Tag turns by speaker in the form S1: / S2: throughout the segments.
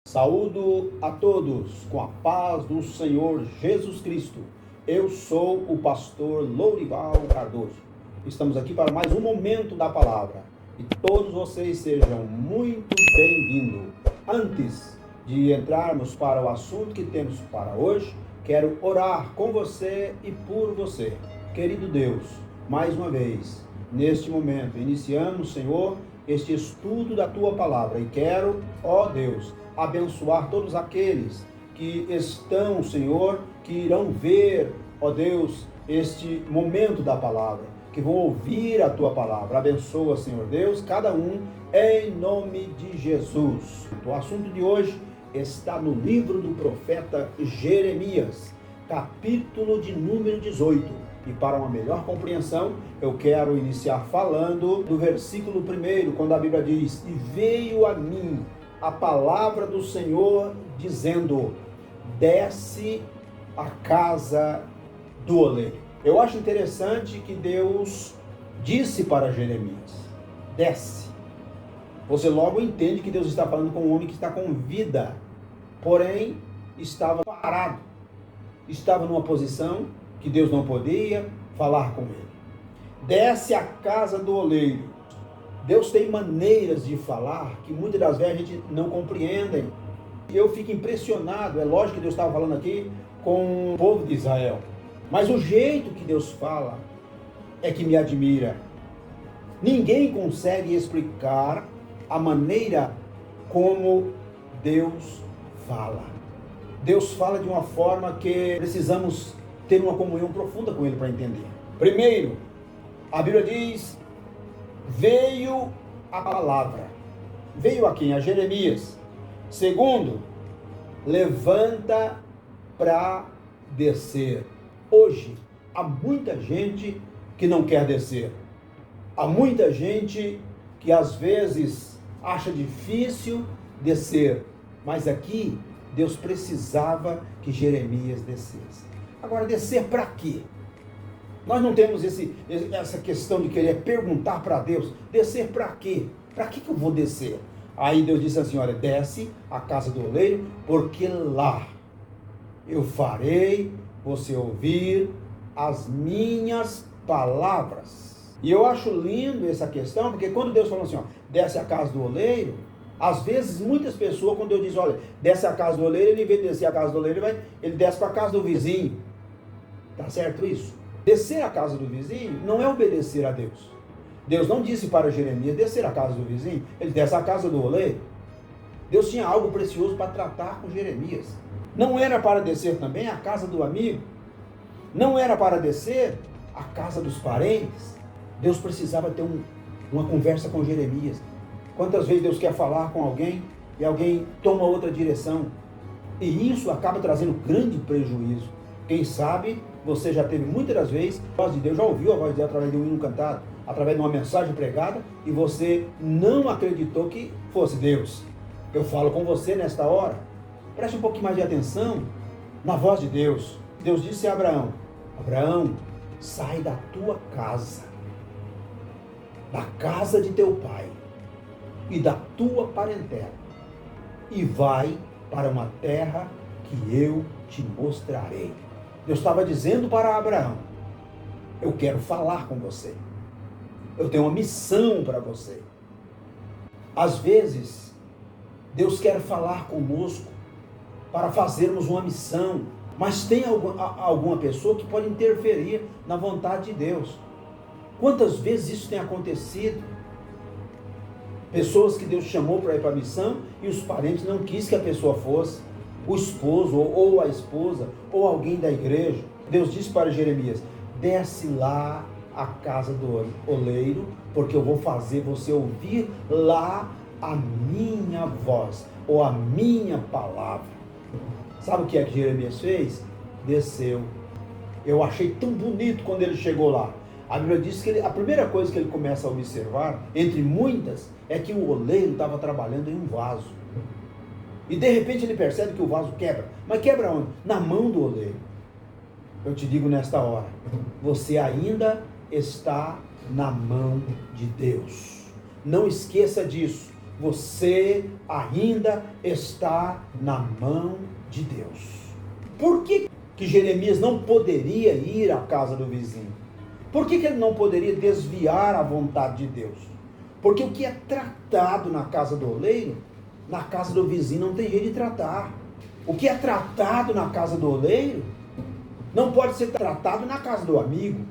S1: Saúdo a todos com a paz do Senhor Jesus Cristo. Eu sou o pastor Lourival Cardoso. Estamos aqui para mais um momento da palavra e todos vocês sejam muito bem-vindos. Antes de entrarmos para o assunto que temos para hoje, quero orar com você e por você. Querido Deus, mais uma vez, neste momento, iniciamos, Senhor, este estudo da Tua Palavra e quero, ó Deus, abençoar todos aqueles que estão, Senhor, que irão ver, ó Deus, este momento da palavra, que vão ouvir a Tua Palavra. Abençoa, Senhor Deus, cada um, em nome de Jesus. O assunto de hoje está no livro do profeta Jeremias, capítulo de número 18. E para uma melhor compreensão, eu quero iniciar falando do versículo 1, quando a Bíblia diz: "E veio a mim a palavra do Senhor, dizendo, desce à casa do oleiro." Eu acho interessante que Deus disse para Jeremias, desce. Você logo entende que Deus está falando com um homem que está com vida, porém estava parado, estava numa posição que Deus não podia falar com ele. Desce à casa do oleiro. Deus tem maneiras de falar que muitas das vezes a gente não compreende. Eu fico impressionado, é lógico que Deus estava falando aqui com o povo de Israel, mas o jeito que Deus fala é que me admira. Ninguém consegue explicar a maneira como Deus fala. Deus fala de uma forma que precisamos ter uma comunhão profunda com Ele para entender. Primeiro, a Bíblia diz, veio a palavra. Veio a quem? A Jeremias. Segundo, levanta para descer. Hoje, há muita gente que não quer descer. Há muita gente que às vezes acha difícil descer. Mas aqui, Deus precisava que Jeremias descesse. Agora, descer para quê? Nós não temos essa questão de querer perguntar para Deus, descer para quê? Para que eu vou descer? Aí Deus disse assim, olha, desce à casa do oleiro, porque lá eu farei você ouvir as minhas palavras. E eu acho lindo essa questão, porque quando Deus falou assim, ó, desce à casa do oleiro, às vezes muitas pessoas, quando Deus diz, olha, desce à casa do oleiro, ele, em vez de descer à casa do oleiro, ele desce para a casa do vizinho. Tá certo isso? Descer à casa do vizinho não é obedecer a Deus. Deus não disse para Jeremias descer à casa do vizinho, ele desce à casa do oleiro. Deus tinha algo precioso para tratar com Jeremias. Não era para descer também à casa do amigo. Não era para descer à casa dos parentes. Deus precisava ter uma conversa com Jeremias. Quantas vezes Deus quer falar com alguém e alguém toma outra direção? E isso acaba trazendo grande prejuízo. Quem sabe você já teve muitas das vezes, a voz de Deus, já ouviu a voz de Deus através de um hino cantado, através de uma mensagem pregada, e você não acreditou que fosse Deus. Eu falo com você nesta hora, preste um pouquinho mais de atenção na voz de Deus. Deus disse a Abraão, Abraão, sai da tua casa, da casa de teu pai e da tua parentela, e vai para uma terra que eu te mostrarei. Deus estava dizendo para Abraão, eu quero falar com você. Eu tenho uma missão para você. Às vezes, Deus quer falar conosco para fazermos uma missão, mas tem alguma pessoa que pode interferir na vontade de Deus. Quantas vezes isso tem acontecido? Pessoas que Deus chamou para ir para a missão e os parentes não quis que a pessoa fosse. O esposo ou a esposa ou alguém da igreja. Deus disse para Jeremias, desce lá à casa do oleiro, porque eu vou fazer você ouvir lá a minha voz ou a minha palavra. Sabe o que é que Jeremias fez? Desceu. Eu achei tão bonito quando ele chegou lá. A Bíblia diz que a primeira coisa que ele começa a observar, entre muitas, é que o oleiro estava trabalhando em um vaso. E de repente ele percebe que o vaso quebra. Mas quebra onde? Na mão do oleiro. Eu te digo nesta hora, você ainda está na mão de Deus. Não esqueça disso. você ainda está na mão de Deus. Por que Jeremias não poderia ir à casa do vizinho? Por que ele não poderia desviar a vontade de Deus? Porque o que é tratado na casa do oleiro, na casa do vizinho não tem jeito de tratar. O que é tratado na casa do oleiro, não pode ser tratado na casa do amigo.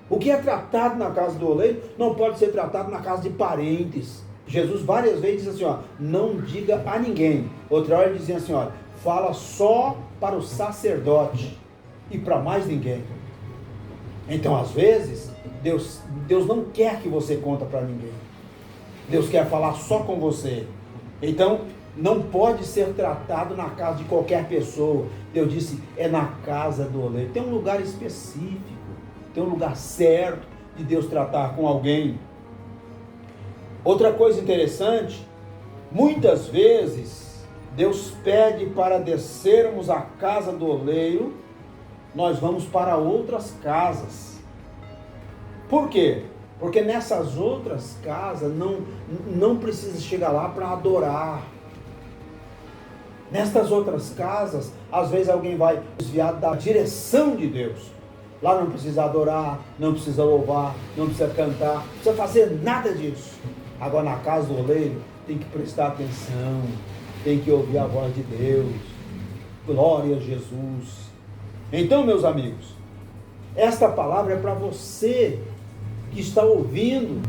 S1: O que é tratado na casa do oleiro, não pode ser tratado na casa de parentes. Jesus várias vezes diz assim, ó, não diga a ninguém. Outra hora ele dizia assim, ó, fala só para o sacerdote e para mais ninguém. Então, às vezes, Deus não quer que você conte para ninguém. Deus quer falar só com você. Então, não pode ser tratado na casa de qualquer pessoa. Deus disse, é na casa do oleiro. Tem um lugar específico, tem um lugar certo de Deus tratar com alguém. Outra coisa interessante, muitas vezes, Deus pede para descermos à casa do oleiro, nós vamos para outras casas. Por quê? Porque nessas outras casas não precisa chegar lá para adorar. Nestas outras casas, às vezes alguém vai desviar da direção de Deus. Lá não precisa adorar, não precisa louvar, não precisa cantar, não precisa fazer nada disso. Agora na casa do oleiro, tem que prestar atenção, tem que ouvir a voz de Deus. Glória a Jesus. Então, meus amigos, esta palavra é para você que está ouvindo,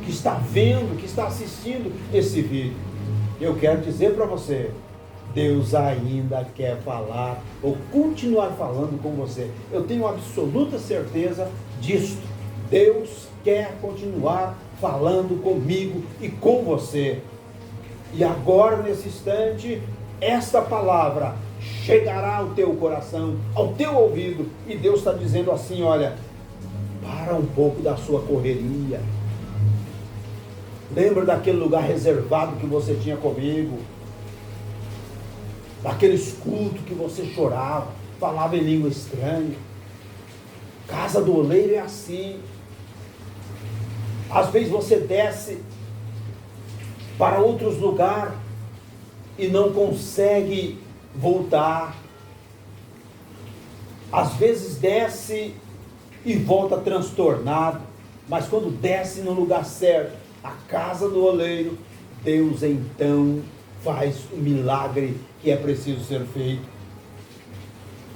S1: que está vendo, que está assistindo esse vídeo. Eu quero dizer para você, Deus ainda quer falar ou continuar falando com você. Eu tenho absoluta certeza disso. Deus quer continuar falando comigo e com você. E agora, nesse instante, esta palavra chegará ao teu coração, ao teu ouvido, e Deus está dizendo assim, olha, para um pouco da sua correria. Lembra daquele lugar reservado que você tinha comigo? Daqueles cultos que você chorava, falava em língua estranha. Casa do oleiro é assim. Às vezes você desce para outros lugares e não consegue voltar. Às vezes desce e volta transtornado, mas quando desce no lugar certo, a casa do oleiro, Deus então faz o milagre que é preciso ser feito.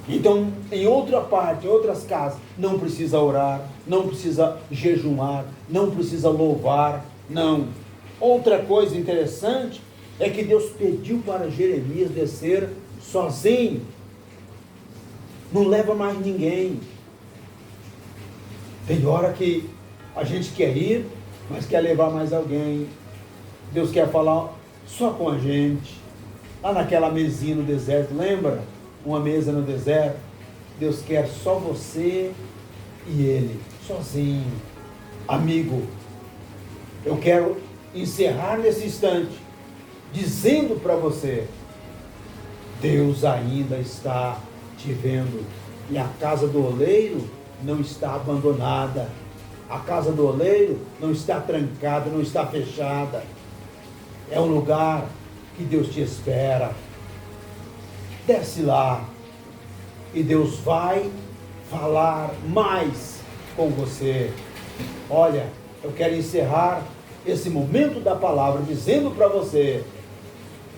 S1: Então, em outra parte, em outras casas, não precisa orar, não precisa jejuar, não precisa louvar, não. Outra coisa interessante é que Deus pediu para Jeremias descer sozinho. Não leva mais ninguém. Tem hora que a gente quer ir, mas quer levar mais alguém. Deus quer falar só com a gente. Lá naquela mesinha no deserto, lembra? Uma mesa no deserto. Deus quer só você e Ele, sozinho. Amigo, eu quero encerrar nesse instante, dizendo para você, Deus ainda está te vendo. E a casa do oleiro não está abandonada. A casa do oleiro não está trancada, não está fechada. É um lugar que Deus te espera. Desce lá e Deus vai falar mais com você. Olha, eu quero encerrar esse momento da palavra dizendo para você,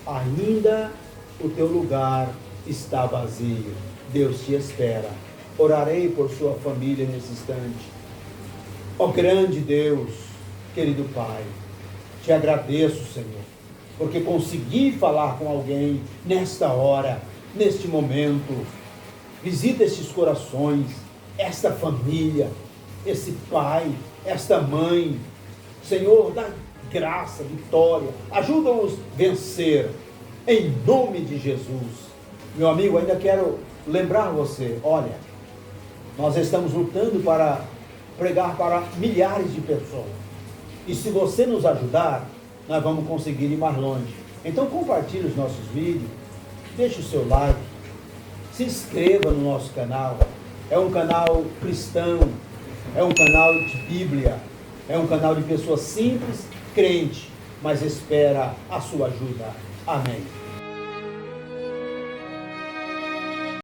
S1: ainda o teu lugar está vazio. Deus te espera. Orarei por sua família nesse instante. Ó grande Deus, querido Pai, te agradeço, Senhor, porque consegui falar com alguém nesta hora, neste momento. Visita esses corações, esta família, esse pai, esta mãe. Senhor, dá graça, vitória, ajuda-os a vencer, em nome de Jesus. Meu amigo, ainda quero lembrar você, olha, nós estamos lutando para pregar para milhares de pessoas. E se você nos ajudar, nós vamos conseguir ir mais longe. Então compartilhe os nossos vídeos, deixe o seu like, se inscreva no nosso canal. É um canal cristão, é um canal de Bíblia, é um canal de pessoas simples, crente, mas espera a sua ajuda. Amém.